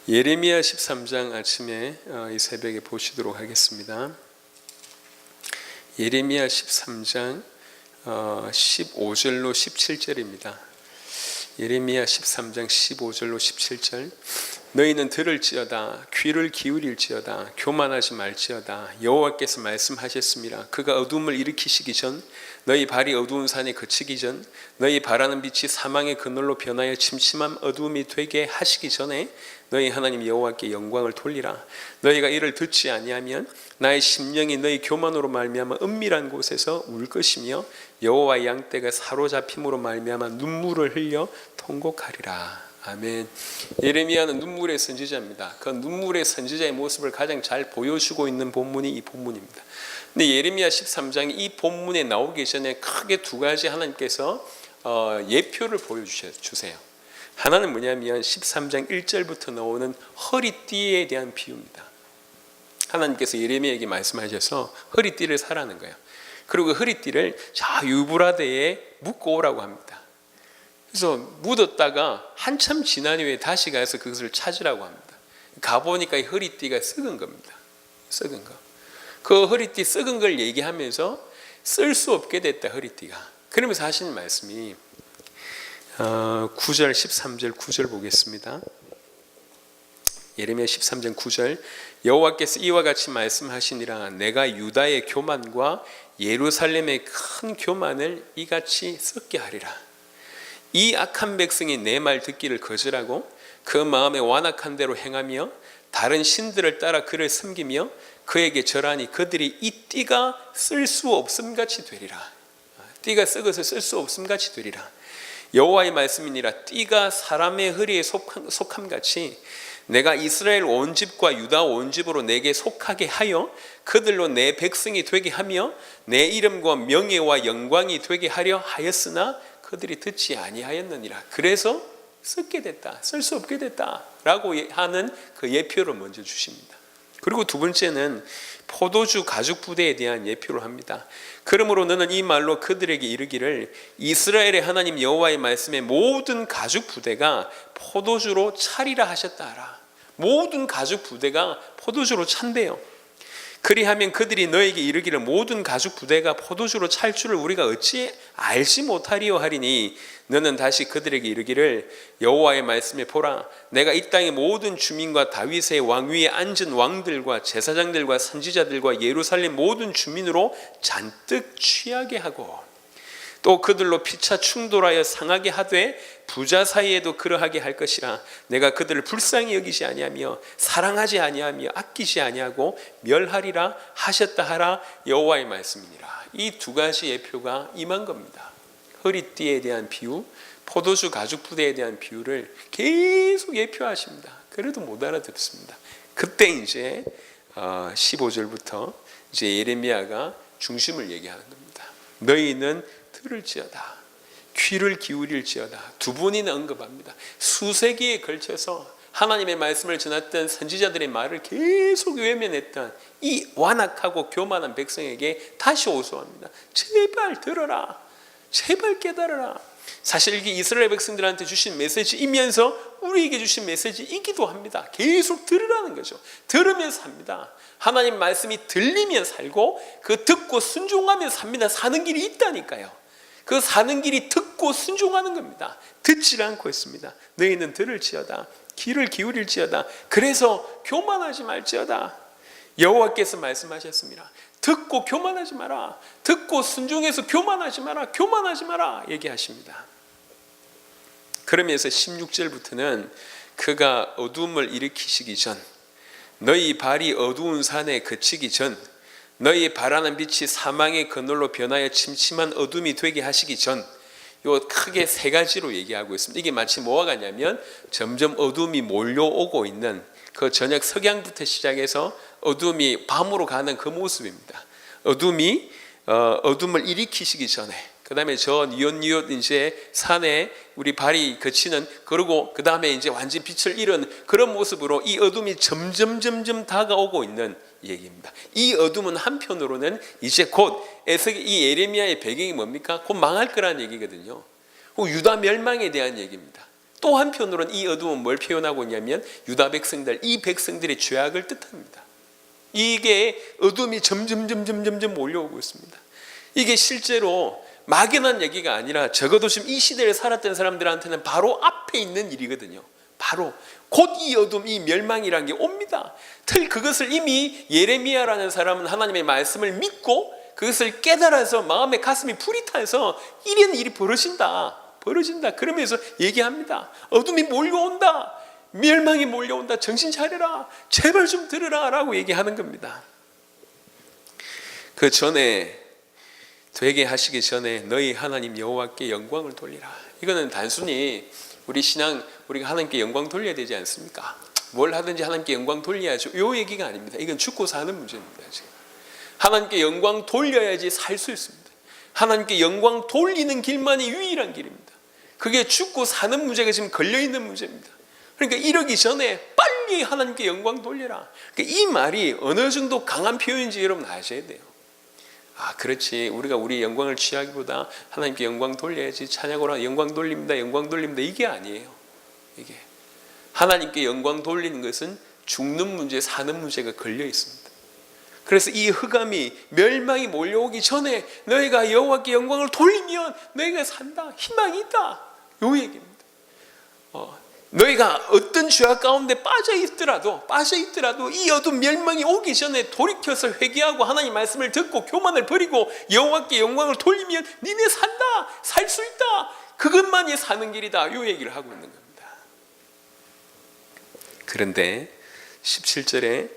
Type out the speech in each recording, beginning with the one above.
예레미야 13장 아침에 이 새벽에 보시도록 하겠습니다. 예레미야 13장 15절로 17절입니다. 예레미야 13장 15절로 17절. 너희는 들을지어다 귀를 기울일지어다 교만하지 말지어다 여호와께서 말씀하셨습니다. 그가 어둠을 일으키시기 전 너희 발이 어두운 산에 그치기 전 너희 바라는 빛이 사망의 그늘로 변하여 침침한 어두움이 되게 하시기 전에 너희 하나님 여호와께 영광을 돌리라. 너희가 이를 듣지 아니하면 나의 심령이 너희 교만으로 말미암아 은밀한 곳에서 울 것이며 여호와의 양떼가 사로잡힘으로 말미암아 눈물을 흘려 통곡하리라. 아멘. 예레미야는 눈물의 선지자입니다. 그 눈물의 선지자의 모습을 가장 잘 보여주고 있는 본문이 이 본문입니다. 근데 예레미야 13장이 이 본문에 나오기 전에 크게 두 가지 하나님께서 예표를 보여주세요. 하나는 뭐냐면 13장 1절부터 나오는 허리띠에 대한 비유입니다. 하나님께서 예레미야에게 말씀하셔서 허리띠를 사라는 거예요. 그리고 그 허리띠를 저 유브라데에 묶어 오라고 합니다. 그래서 묻었다가 한참 지난 후에 다시 가서 그것을 찾으라고 합니다. 가보니까 이 허리띠가 썩은 겁니다. 썩은 거. 그 허리띠 썩은 걸 얘기하면서 쓸 수 없게 됐다 허리띠가. 그러면서 하시는 말씀이 9절 13절 9절 보겠습니다. 예레미야 13장 9절. 여호와께서 이와 같이 말씀하시니라. 내가 유다의 교만과 예루살렘의 큰 교만을 이같이 썩게 하리라. 이 악한 백성이 내 말 듣기를 거절하고 그 마음에 완악한 대로 행하며 다른 신들을 따라 그를 섬기며 그에게 절하니 그들이 이 띠가 쓸 수 없음같이 되리라. 띠가 썩어서 쓸 수 없음같이 되리라. 여호와의 말씀이니라. 띠가 사람의 허리에 속함같이 내가 이스라엘 온 집과 유다 온 집으로 내게 속하게 하여 그들로 내 백성이 되게 하며 내 이름과 명예와 영광이 되게 하려 하였으나 그들이 듣지 아니하였느니라. 그래서 썩게 됐다, 쓸 수 없게 됐다라고 하는 그 예표를 먼저 주십니다. 그리고 두 번째는 포도주 가죽 부대에 대한 예표를 합니다. 그러므로 너는 이 말로 그들에게 이르기를 이스라엘의 하나님 여호와의 말씀에 모든 가죽 부대가 포도주로 차리라 하셨다 하라. 모든 가죽 부대가 포도주로 찬대요. 그리하면 그들이 너에게 이르기를 모든 가죽 부대가 포도주로 찰 줄을 우리가 어찌 알지 못하리요 하리니 너는 다시 그들에게 이르기를 여호와의 말씀에 보라. 내가 이 땅의 모든 주민과 다윗의 왕위에 앉은 왕들과 제사장들과 선지자들과 예루살렘 모든 주민으로 잔뜩 취하게 하고 또 그들로 피차 충돌하여 상하게 하되 부자 사이에도 그러하게 할 것이라. 내가 그들을 불쌍히 여기지 아니하며 사랑하지 아니하며 아끼지 아니하고 멸하리라 하셨다 하라. 여호와의 말씀이니라. 이 두 가지 예표가 임한 겁니다. 허리띠에 대한 비유, 포도주 가죽 부대에 대한 비유를 계속 예표하십니다. 그래도 못 알아듣습니다. 그때 이제 15절부터 이제 예레미야가 중심을 얘기하는 겁니다. 너희는 들을지어다 귀를 기울일지어다. 두 번이나 언급합니다. 수세기에 걸쳐서 하나님의 말씀을 전했던 선지자들의 말을 계속 외면했던 이 완악하고 교만한 백성에게 다시 호소합니다. 제발 들어라. 제발 깨달아라. 사실 이게 이스라엘 백성들한테 주신 메시지이면서 우리에게 주신 메시지이기도 합니다. 계속 들으라는 거죠. 들으면서 삽니다. 하나님 말씀이 들리면 살고 그 듣고 순종하면 삽니다. 사는 길이 있다니까요. 그 사는 길이 듣고 순종하는 겁니다. 듣지 않고 있습니다. 너희는 들을지어다 귀를 기울일지어다. 그래서 교만하지 말지어다. 여호와께서 말씀하셨습니다. 듣고 교만하지 마라. 듣고 순종해서 교만하지 마라. 교만하지 마라 얘기하십니다. 그러면서 16절부터는 그가 어둠을 일으키시기 전 너희 발이 어두운 산에 그치기 전 너희 바라는 빛이 사망의 그늘로 변하여 침침한 어둠이 되게 하시기 전, 요 크게 세 가지로 얘기하고 있습니다. 이게 마치 뭐와 같냐면 점점 어둠이 몰려오고 있는 그 저녁 석양부터 시작해서 어둠이 밤으로 가는 그 모습입니다. 어둠을 일으키시기 전에, 그 다음에 저 뉘엿뉘엿 이제 산에 우리 발이 그치는, 그리고 그 다음에 이제 완전 빛을 잃은 그런 모습으로 이 어둠이 점점 다가오고 있는 얘기입니다. 이 어둠은 한편으로는 이제 곧 이 예레미야의 배경이 뭡니까? 곧 망할 거라는 얘기거든요. 유다 멸망에 대한 얘기입니다. 또 한편으로는 이 어둠은 뭘 표현하고 있냐면 유다 백성들, 이 백성들의 죄악을 뜻합니다. 이게 어둠이 점점 몰려오고 있습니다. 이게 실제로 막연한 얘기가 아니라 적어도 지금 이 시대를 살았던 사람들한테는 바로 앞에 있는 일이거든요. 바로 곧 이 어둠, 이 멸망이라는 게 옵니다. 그것을 이미 예레미야라는 사람은 하나님의 말씀을 믿고 그것을 깨달아서 마음에 가슴이 불이 타서 이런 일이 벌어진다. 그러면서 얘기합니다. 어둠이 몰려온다. 멸망이 몰려온다. 정신 차려라. 제발 좀 들으라 라고 얘기하는 겁니다. 그 전에 되게 하시기 전에 너희 하나님 여호와께 영광을 돌리라. 이거는 단순히 우리 신앙, 우리가 하나님께 영광 돌려야 되지 않습니까? 뭘 하든지 하나님께 영광 돌려야죠. 이 얘기가 아닙니다. 이건 죽고 사는 문제입니다. 지금. 하나님께 영광 돌려야지 살 수 있습니다. 하나님께 영광 돌리는 길만이 유일한 길입니다. 그게 죽고 사는 문제가 지금 걸려있는 문제입니다. 그러니까 이러기 전에 빨리 하나님께 영광 돌려라. 그러니까 이 말이 어느 정도 강한 표현인지 여러분 아셔야 돼요. 그렇지. 우리가 우리 영광을 취하기보다 하나님께 영광 돌려야지. 찬양하라. 영광 돌립니다. 이게 아니에요. 이게 하나님께 영광 돌리는 것은 죽는 문제, 사는 문제가 걸려 있습니다. 그래서 이 흑암이, 멸망이 몰려오기 전에 너희가 여호와께 영광을 돌리면 너희가 산다. 희망이 있다. 요 얘기입니다. 너희가 어떤 죄악 가운데 빠져 있더라도 이 어두운 멸망이 오기 전에 돌이켜서 회개하고 하나님 말씀을 듣고 교만을 버리고 여호와께 영광을 돌리면 니네 산다. 살 수 있다. 그것만이 사는 길이다. 요 얘기를 하고 있는 겁니다. 그런데 17절에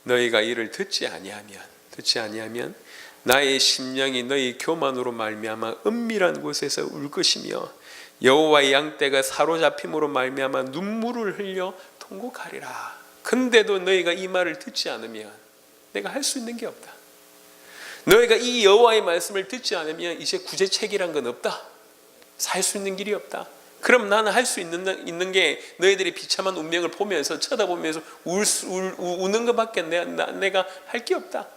너희가 이를 듣지 아니하면 나의 심령이 너희 교만으로 말미암아 은밀한 곳에서 울 것이며 여호와의 양떼가 사로잡힘으로 말미암아 눈물을 흘려 통곡하리라. 근데도 너희가 이 말을 듣지 않으면 내가 할 수 있는 게 없다. 너희가 이 여호와의 말씀을 듣지 않으면 이제 구제책이란 건 없다. 살 수 있는 길이 없다. 그럼 나는 할 수 있는 게 너희들이 비참한 운명을 보면서 쳐다보면서 우는 것밖에 내가 할 게 없다.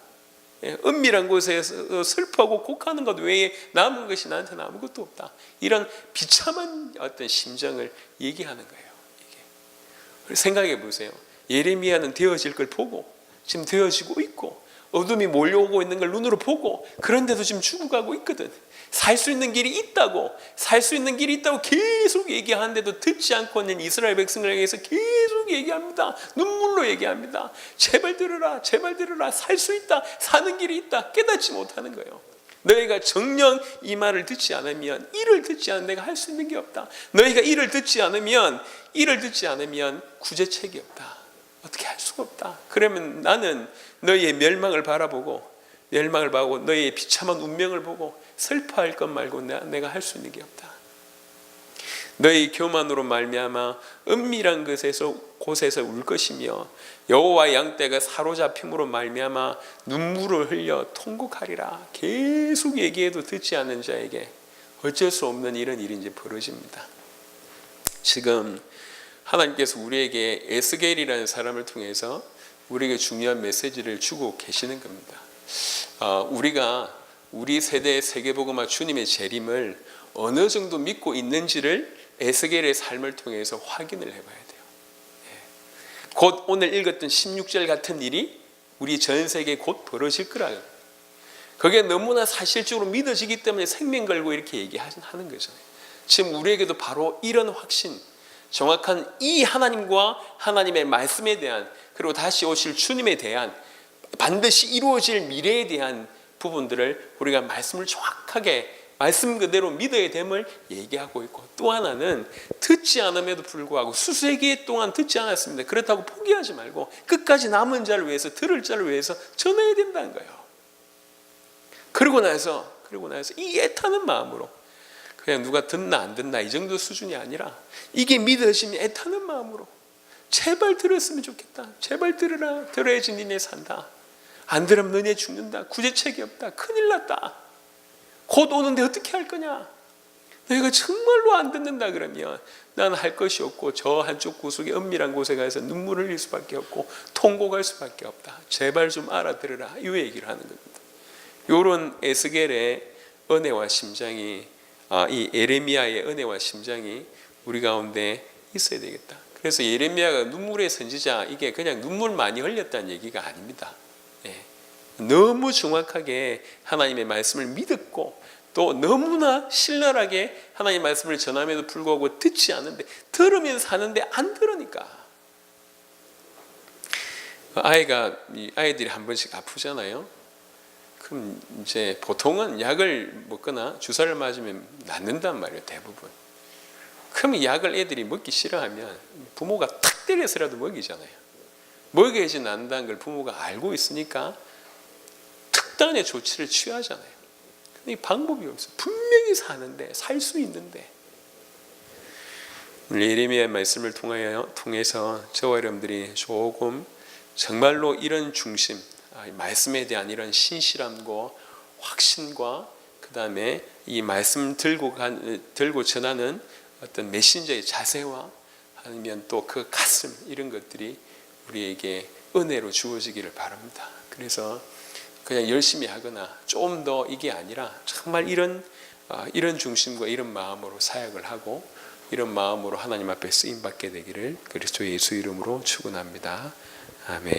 은밀한 곳에서 슬퍼하고 곡하는 것 외에 남은 것이 나한테는 아무것도 없다. 이런 비참한 어떤 심정을 얘기하는 거예요. 이게. 생각해 보세요. 예레미야는 되어질 걸 보고 지금 되어지고 있고 어둠이 몰려오고 있는 걸 눈으로 보고 그런데도 지금 죽어가고 있거든. 살 수 있는 길이 있다고 계속 얘기하는데도 듣지 않고 있는 이스라엘 백성을 향해서 계속 얘기합니다. 눈물로 얘기합니다. 제발 들으라. 살 수 있다. 사는 길이 있다. 깨닫지 못하는 거예요. 너희가 정녕 이 말을 듣지 않으면, 이를 듣지 않으면 내가 할 수 있는 게 없다. 너희가 이를 듣지 않으면 구제책이 없다. 어떻게 할 수가 없다. 그러면 나는 너희의 멸망을 바라보고 너희의 비참한 운명을 보고 슬퍼할 것 말고 내가 할 수 있는 게 없다. 너희 교만으로 말미암아 은밀한 곳에서 울 것이며 여호와의 양떼가 사로잡힘으로 말미암아 눈물을 흘려 통곡하리라. 계속 얘기해도 듣지 않는 자에게 어쩔 수 없는 이런 일이 이제 벌어집니다. 지금 하나님께서 우리에게 에스겔이라는 사람을 통해서 우리에게 중요한 메시지를 주고 계시는 겁니다. 우리가 우리 세대의 세계복음화 주님의 재림을 어느 정도 믿고 있는지를 에스겔의 삶을 통해서 확인을 해봐야 돼요. 곧 오늘 읽었던 16절 같은 일이 우리 전 세계에 곧 벌어질 거라고. 그게 너무나 사실적으로 믿어지기 때문에 생명 걸고 이렇게 얘기하는 거죠. 지금 우리에게도 바로 이런 확신, 정확한 이 하나님과 하나님의 말씀에 대한, 그리고 다시 오실 주님에 대한, 반드시 이루어질 미래에 대한 부분들을 우리가 말씀을 정확하게 말씀 그대로 믿어야 됨을 얘기하고 있고, 또 하나는 듣지 않음에도 불구하고 수세기 동안 듣지 않았습니다. 그렇다고 포기하지 말고 끝까지 남은 자를 위해서, 들을 자를 위해서 전해야 된다는 거예요. 그러고 나서 이 애타는 마음으로, 그냥 누가 듣나 안 듣나 이 정도 수준이 아니라 이게 믿어지면 애타는 마음으로 제발 들었으면 좋겠다. 제발 들으라. 들어야지 니네 산다. 안 들으면 너네 죽는다. 구제책이 없다. 큰일 났다. 곧 오는데 어떻게 할 거냐. 너희가 정말로 안 듣는다 그러면 나는 할 것이 없고 저 한쪽 구석에 은밀한 곳에 가서 눈물을 흘릴 수밖에 없고 통곡할 수밖에 없다. 제발 좀 알아들으라. 이 얘기를 하는 겁니다. 이런 에스겔의 은혜와 심장이, 이 에레미야의 은혜와 심장이 우리 가운데 있어야 되겠다. 그래서 예레미야가 눈물의 선지자, 이게 그냥 눈물 많이 흘렸다는 얘기가 아닙니다. 예. 너무 정확하게 하나님의 말씀을 믿었고 또 너무나 신랄하게 하나님의 말씀을 전함에도 불구하고 듣지 않는데, 들으면 사는데 안 들으니까. 아이들이 한 번씩 아프잖아요. 그럼 이제 보통은 약을 먹거나 주사를 맞으면 낫는단 말이에요, 대부분. 그럼 약을 애들이 먹기 싫어하면 부모가 탁 때려서라도 먹이잖아요. 먹여야지 낫는다는 걸 부모가 알고 있으니까 특단의 조치를 취하잖아요. 근데 이 방법이 없어요. 분명히 사는데, 살 수 있는데. 예레미야의 말씀을 통해서 저와 여러분들이 조금 정말로 이런 중심, 말씀에 대한 이런 신실함과 확신과 그 다음에 이 말씀 들고 전하는 어떤 메신저의 자세와 아니면 또 그 가슴, 이런 것들이 우리에게 은혜로 주어지기를 바랍니다. 그래서 그냥 열심히 하거나 좀 더 이게 아니라 정말 이런 중심과 이런 마음으로 사역을 하고 이런 마음으로 하나님 앞에 쓰임 받게 되기를 그리스도 예수 이름으로 축원합니다. 아멘.